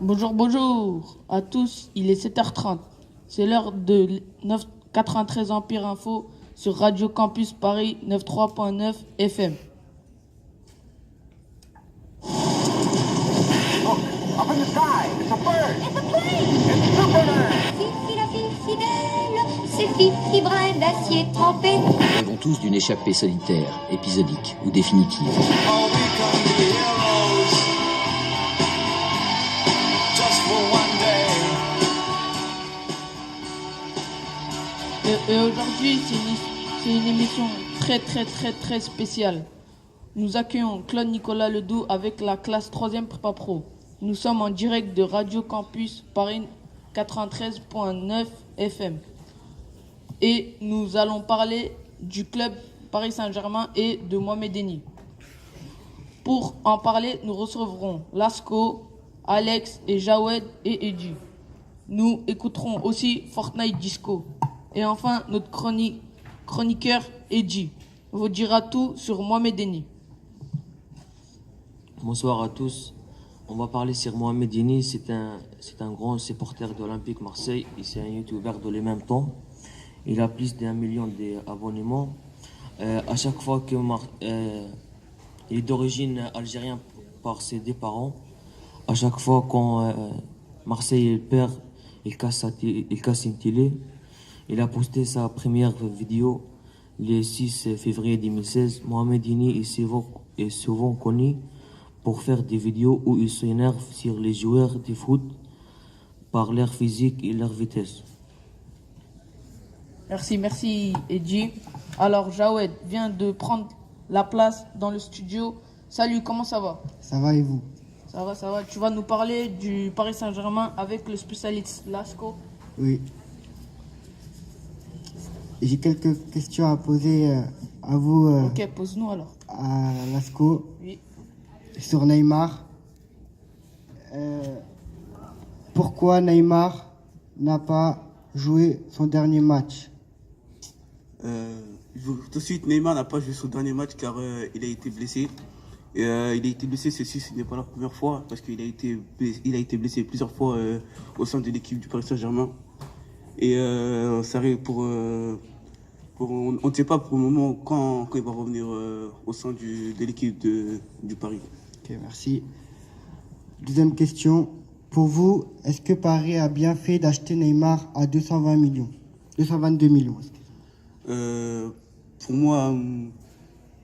Bonjour, bonjour à tous, il est 7h30. C'est l'heure de 93 Empire Info sur Radio Campus Paris 93.9 FM. Up in the sky, it's a bird. It's a plane. It's Superman. Fifi la Fifi belle, c'est Fifi brin d'acier trempé. Nous rêvons tous d'une échappée solitaire, épisodique ou définitive. All we come to be heroes, just for one day. Et aujourd'hui, c'est une émission très spéciale. Nous accueillons Claude Nicolas Ledoux avec la classe 3e Prépa Pro. Nous sommes en direct de Radio Campus Paris 93.9 FM. Et nous allons parler du club Paris Saint-Germain et de Mohamed Eni. Pour en parler, nous recevrons Lasco, Alex et Jawed et Eddie. Nous écouterons aussi Fortnite Disco. Et enfin, notre chroniqueur Eddie vous dira tout sur Mohamed Eni. Bonsoir à tous. On va parler sur Mohamed Eni. C'est un grand supporter de l'Olympique Marseille et c'est un youtubeur de les mêmes temps. Il a plus d'1 million d'abonnements. À chaque fois que il est d'origine algérienne par ses deux parents. À chaque fois quand Marseille perd, il casse une télé. Il a posté sa première vidéo le 6 février 2016. Mohamed Eni est souvent connu pour faire des vidéos où il s'énerve sur les joueurs de foot par leur physique et leur vitesse. Merci Eddie. Alors Jawed vient de prendre la place dans le studio. Salut, comment ça va? Ça va et vous? Ça va. Tu vas nous parler du Paris Saint-Germain avec le spécialiste Lasco. Oui. J'ai quelques questions à poser à vous, Ok, pose-nous alors. à Lasco, Oui. sur Neymar. Pourquoi Neymar n'a pas joué son dernier match? Tout de suite, Neymar n'a pas joué son dernier match car il a été blessé. Il a été blessé, ce n'est pas la première fois parce qu'il a été blessé plusieurs fois au sein de l'équipe du Paris Saint-Germain. Et ça arrive on ne sait pas pour le moment quand il va revenir au sein de l'équipe du Paris. Ok, merci. Deuxième question. Pour vous, est-ce que Paris a bien fait d'acheter Neymar à 222 millions? Pour moi,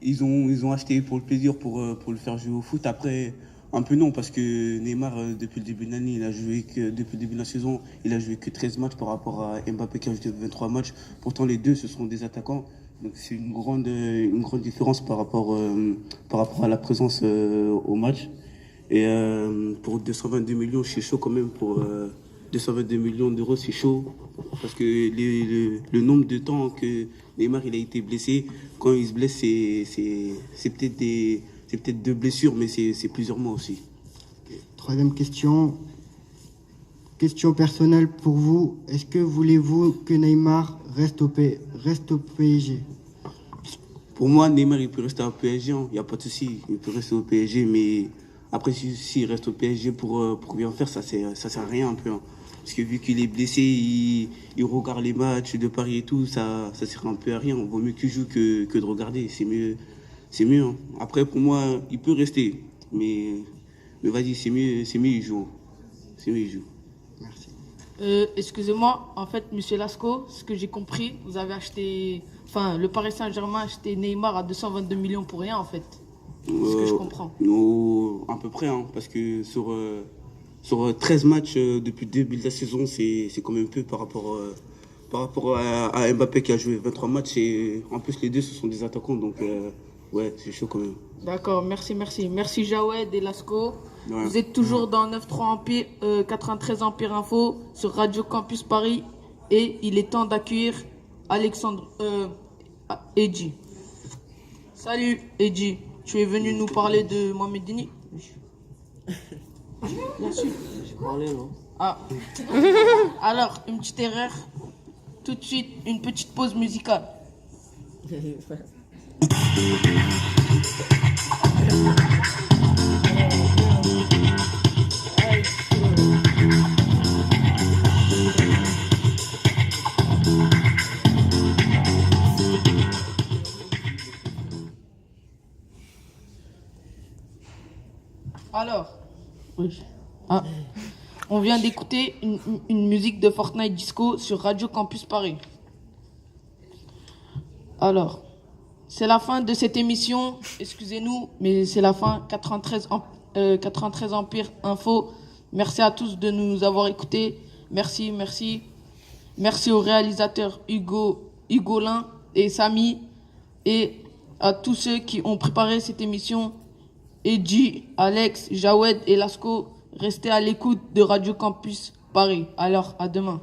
ils ont acheté pour le plaisir, pour le faire jouer au foot. Après, un peu non, parce que Neymar, depuis le début de l'année, depuis le début de la saison, il a joué que 13 matchs par rapport à Mbappé qui a joué 23 matchs. Pourtant, les deux, ce sont des attaquants. Donc, c'est une grande différence par rapport à la présence au match. Et pour 222 millions, c'est chaud quand même. Pour 222 millions d'euros, c'est chaud. Parce que le nombre de temps que Neymar il a été blessé, quand il se blesse, c'est peut-être 2 blessures, mais c'est plusieurs mois aussi. Troisième question. Question personnelle pour vous. Est-ce que voulez-vous que Neymar reste au PSG? Pour moi, Neymar, il peut rester au PSG, il n'y a pas de souci. Il peut rester au PSG, mais après, s'il reste au PSG pour bien faire, ça sert à rien un peu. Parce que vu qu'il est blessé, il regarde les matchs de Paris et tout, ça sert un peu à rien. Il vaut mieux qu'il joue que de regarder. C'est mieux. Hein. Après, pour moi, il peut rester. Mais vas-y, c'est mieux, il joue. Merci. Excusez-moi, en fait, monsieur Lasco, ce que j'ai compris, vous avez le Paris Saint-Germain a acheté Neymar à 222 millions pour rien, en fait. C'est ce que je comprends. À peu près, hein, parce que sur 13 matchs depuis le début de la saison, c'est quand même peu par rapport à Mbappé qui a joué 23 matchs. Et en plus, les deux, ce sont des attaquants, donc ouais, c'est chaud quand même. D'accord, merci. Merci Jawed et Lasco. Ouais. Vous êtes toujours dans 93 Empire, 93 Empire Info sur Radio Campus Paris et il est temps d'accueillir Eddie. Salut Eddie, tu es venu nous parler de Mohamed Eni? Bien sûr. J'ai parlé, non? Ah. Alors, une petite erreur. Tout de suite, une petite pause musicale. Alors, oui. Ah. On vient d'écouter une musique de Fortnite Disco sur Radio Campus Paris. Alors, c'est la fin de cette émission. Excusez-nous, mais c'est la fin. 93 Empire Info. Merci à tous de nous avoir écoutés. Merci. Merci aux réalisateurs Hugolin et Samy et à tous ceux qui ont préparé cette émission. Edji, Alex, Jawed et Lasco. Restez à l'écoute de Radio Campus Paris. Alors, à demain.